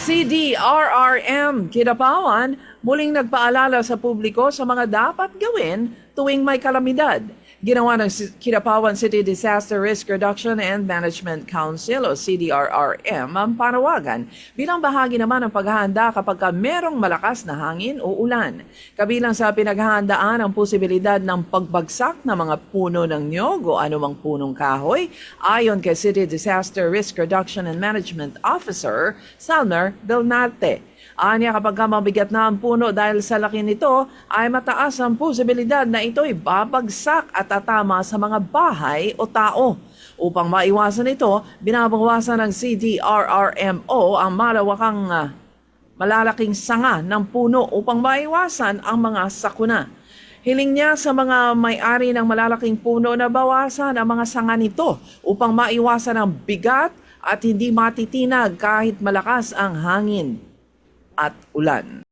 CDRRM Kidapawan muling nagpaalala sa publiko sa mga dapat gawin tuwing may kalamidad. Ginawa ng Kidapawan City Disaster Risk Reduction and Management Council o CDRRM ang panawagan bilang bahagi naman ng paghahanda kapag merong malakas na hangin o ulan. Kabilang sa pinaghahandaan ang posibilidad ng pagbagsak ng mga puno ng niyog o anumang punong kahoy ayon kay City Disaster Risk Reduction and Management Officer Salmer Belnarte. Anya kapag mabigat na ang puno dahil sa laki nito ay mataas ang posibilidad na ito'y babagsak at tatama sa mga bahay o tao. Upang maiwasan ito, binabawasan ng CDRRMO ang malalaking sanga ng puno upang maiwasan ang mga sakuna. Hiling niya sa mga may-ari ng malalaking puno na bawasan ang mga sanga nito upang maiwasan ang bigat at hindi matitinag kahit malakas ang hangin at ulan.